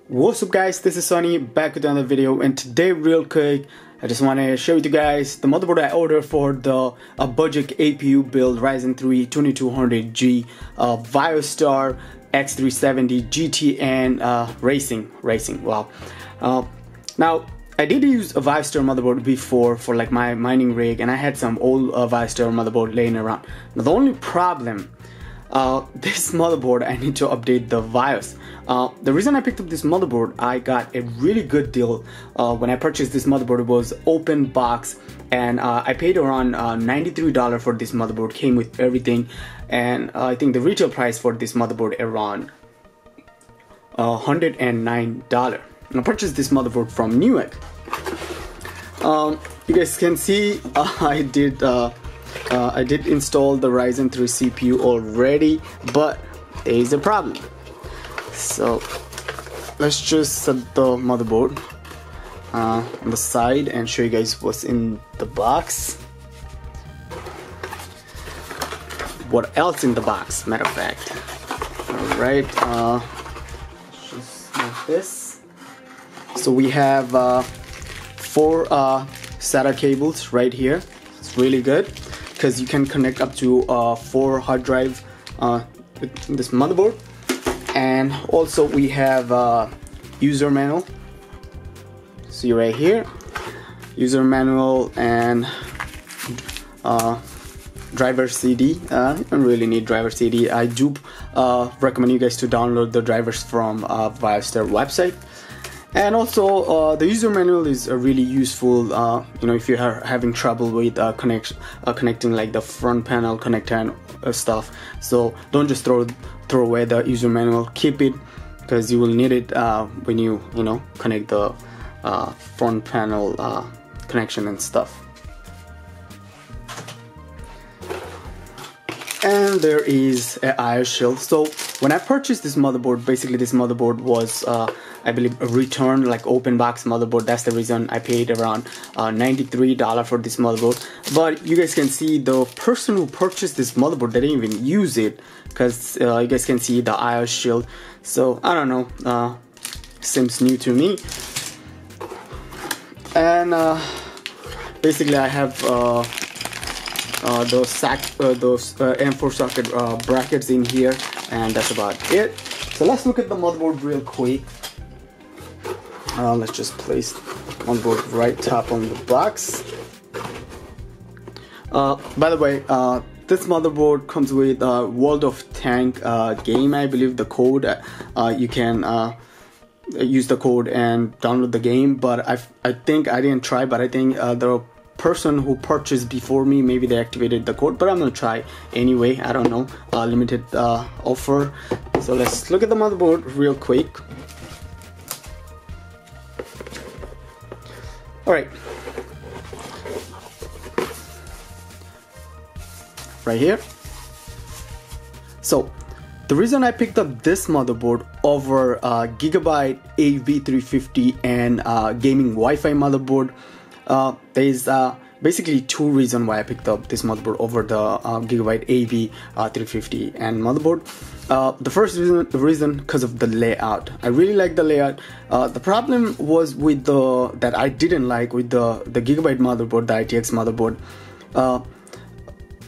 What's up guys, this is Sonny back with another video, and today real quick I just want to share with you guys the motherboard I ordered for the budget APU build Ryzen 3 2200G Biostar X370Gtn racing. Wow. Now I did use a Biostar motherboard before for like my mining rig, and I had some old Biostar motherboard laying around. Now the only problem, this motherboard I need to update the BIOS. The reason I picked up this motherboard, I got a really good deal when I purchased this motherboard. It was open box, and I paid around $93 for this motherboard. Came with everything, and I think the retail price for this motherboard around $109. And I purchased this motherboard from Newegg. You guys can see I did install the Ryzen 3 CPU already, but there is a problem. So let's just set the motherboard on the side and show you guys what's in the box. What else in the box, matter of fact. Alright, just move this. So we have 4 SATA cables right here. It's really good because you can connect up to 4 hard drive with this motherboard. And also we have user manual. See right here, user manual and driver CD. You don't really need driver CD. I do recommend you guys to download the drivers from Biostar website. And also the user manual is really useful, you know, if you are having trouble with connecting like the front panel connector and stuff. So don't just throw away the user manual. Keep it, because you will need it when you connect the front panel connection and stuff. And there is an IO shield. So when I purchased this motherboard, basically this motherboard was I believe a return, like open box motherboard. That's the reason I paid around $93 for this motherboard. But you guys can see the person who purchased this motherboard, they didn't even use it, because you guys can see the IO shield. So I don't know, seems new to me. And basically I have those Am4 socket brackets in here, and that's about it. So let's look at the motherboard real quick. Let's just place the motherboard right top on the box. By the way, this motherboard comes with World of Tank game. I believe the code, you can use the code and download the game, but I think I didn't try, but I think the person who purchased before me, maybe they activated the code, but I'm gonna try anyway. I don't know, limited offer. So let's look at the motherboard real quick. Alright, right here. So the reason I picked up this motherboard over Gigabyte AV350 and gaming Wi-Fi motherboard, there is basically 2 reasons why I picked up this motherboard over the Gigabyte AV350 and motherboard. The first reason because of the layout. I really like the layout. The problem was with that I didn't like with the Gigabyte motherboard, the ITX motherboard.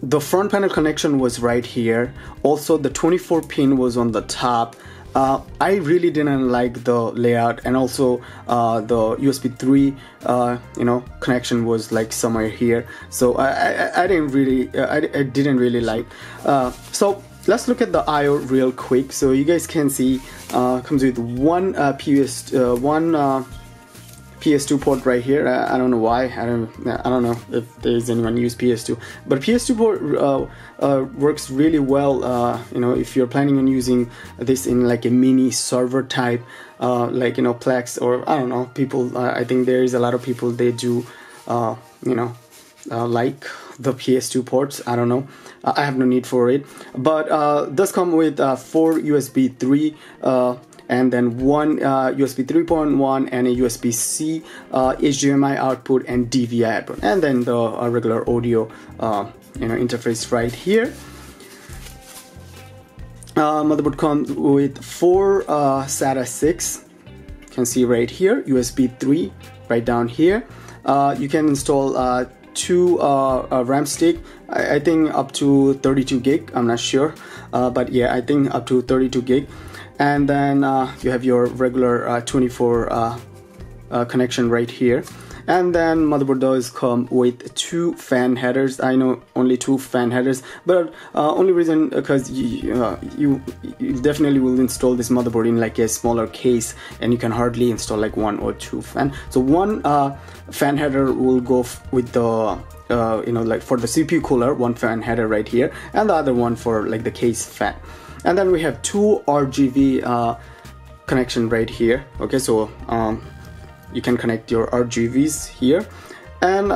The front panel connection was right here. Also the 24 pin was on the top. I really didn't like the layout, and also the USB 3 connection was like somewhere here. So I didn't really like. So let's look at the IO real quick. So you guys can see comes with one PS2 port right here. I don't know why. I don't know if there's anyone use PS2, but PS2 port works really well. If you're planning on using this in like a mini server type, like Plex, or I don't know, people. I think there is a lot of people they do, like the PS2 ports. I don't know. I have no need for it, but does come with 4 USB 3. And then one USB 3.1 and a USB-C HDMI output and DVI output, and then the regular audio interface right here. Motherboard comes with 4 SATA 6 can see right here, USB 3 right down here. You can install 2 RAM stick, I think up to 32 gig, I'm not sure, but yeah, I think up to 32 gig. And then you have your regular 24 connection right here. And then motherboard does come with 2 fan headers. I know only 2 fan headers, but only reason because you definitely will install this motherboard in like a smaller case, and you can hardly install like 1 or 2 fan. So one fan header will go with the like for the CPU cooler, 1 fan header right here, and the other one for like the case fan. And then we have 2 RGB connection right here. Okay, so you can connect your RGBs here, and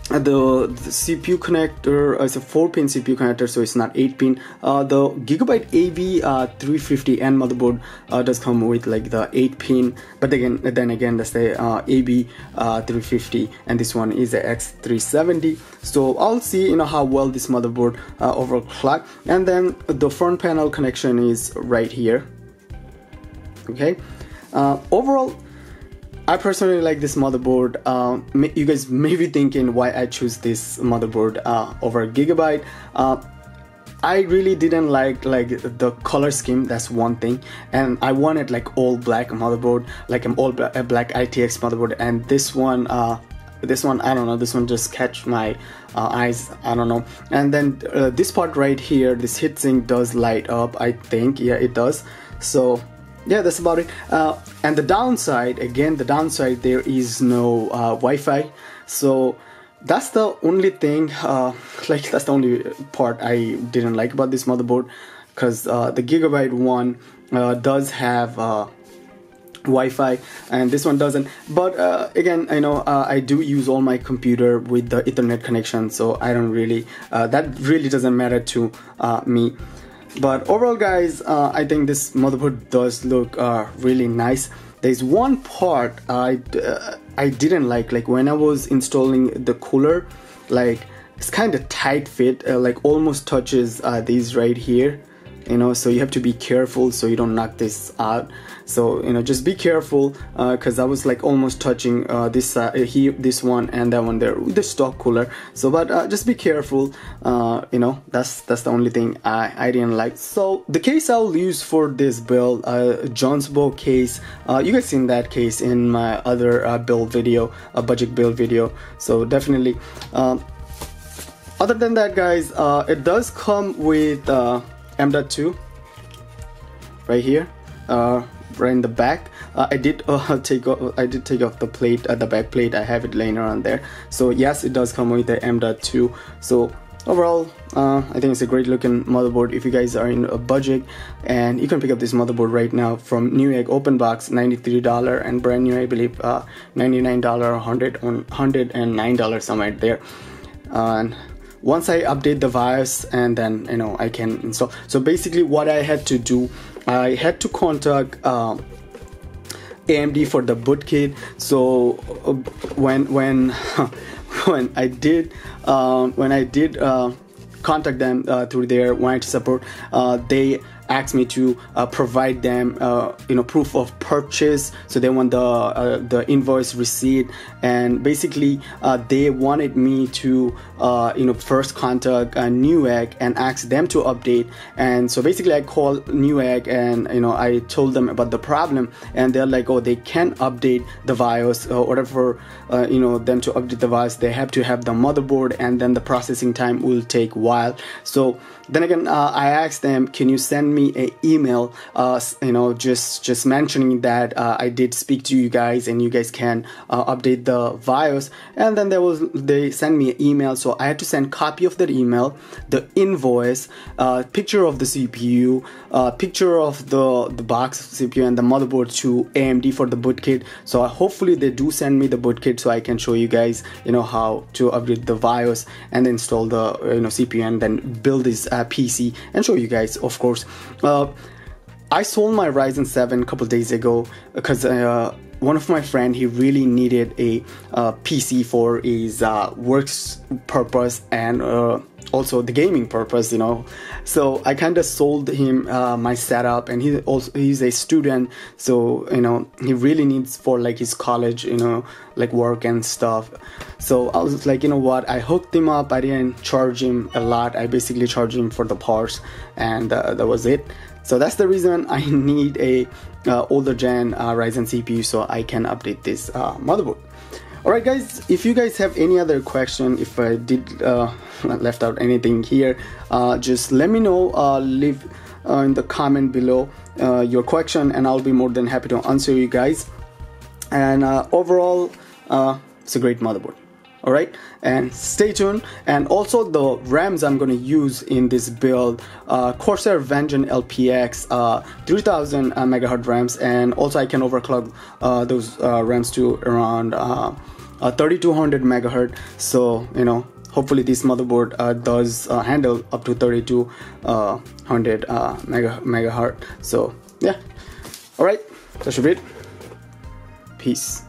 the CPU connector is a 4-pin CPU connector, so it's not 8-pin. The Gigabyte AB350N motherboard does come with like the 8-pin, but then again that's the AB350, and this one is the X370. So I'll see how well this motherboard overclock. And then the front panel connection is right here. Okay, overall, I personally like this motherboard. You guys may be thinking why I choose this motherboard over Gigabyte. I really didn't like the color scheme, that's one thing, and I wanted like all black motherboard, like an all black ITX motherboard, and this one I don't know, this one just catch my eyes, I don't know. And then this part right here, this heatsink does light up, I think, yeah, it does. So yeah, that's about it. And the downside, again, there is no Wi-Fi. So that's the only thing, that's the only part I didn't like about this motherboard, because the Gigabyte one does have Wi-Fi and this one doesn't. But again, I know I do use all my computer with the Ethernet connection, so I don't really, that really doesn't matter to me. But overall, guys, I think this motherboard does look really nice. There's one part I didn't like when I was installing the cooler, like it's kind of tight fit, like almost touches these right here, so you have to be careful so you don't knock this out. So just be careful, because I was like almost touching this here, this one and that one there with the stock cooler. So but just be careful, that's the only thing I didn't like. So the case I'll use for this build, Jonesbow case, you guys seen that case in my other build video, a budget build video. So definitely, other than that, guys, it does come with M.2 right here, right in the back. I did take off the plate, the back plate. I have it laying around there. So yes, it does come with the M.2. So overall, I think it's a great looking motherboard if you guys are in a budget, and you can pick up this motherboard right now from Newegg open box, $93, and brand new I believe $99 or $109 somewhere there. And once I update the BIOS, and then I can install. So basically what I had to do, I had to contact AMD for the boot kit. So when I did contact them through their warranty support, they asked me to provide them proof of purchase. So they want the invoice receipt, and basically they wanted me to first contact Newegg and ask them to update. And so basically I called Newegg and I told them about the problem, and they're like, oh, they can't update the BIOS. Order for them to update the BIOS, they have to have the motherboard, and then the processing time will take a while. So then again, I asked them, can you send me an email, just mentioning that I did speak to you guys and you guys can update the BIOS. And then they sent me an email, so I had to send copy of that email, the invoice, picture of the CPU, picture of the box CPU and the motherboard to AMD for the boot kit. So hopefully they do send me the boot kit so I can show you guys how to upgrade the BIOS and install the CPU and then build this PC and show you guys, of course. I sold my Ryzen 7 a couple days ago because one of my friend, he really needed a PC for his works purpose and also the gaming purpose, you know. So I kind of sold him my setup, and he's a student, so you know he really needs for like his college, you know, like work and stuff. So I was like, you know what, I hooked him up. I didn't charge him a lot. I basically charged him for the parts, and that was it. So that's the reason I need a older gen Ryzen CPU so I can update this motherboard. Alright guys, if you guys have any other question, if I did left out anything here, just let me know, leave in the comment below your question, and I'll be more than happy to answer you guys. And overall, it's a great motherboard. Alright, and stay tuned. And also the RAMs I'm going to use in this build, Corsair Vengeance LPX 3000 megahertz RAMs, and also I can overclock those RAMs to around 3200 megahertz. So you know, hopefully this motherboard does handle up to 3200 megahertz. So yeah, alright, that should be it. Peace.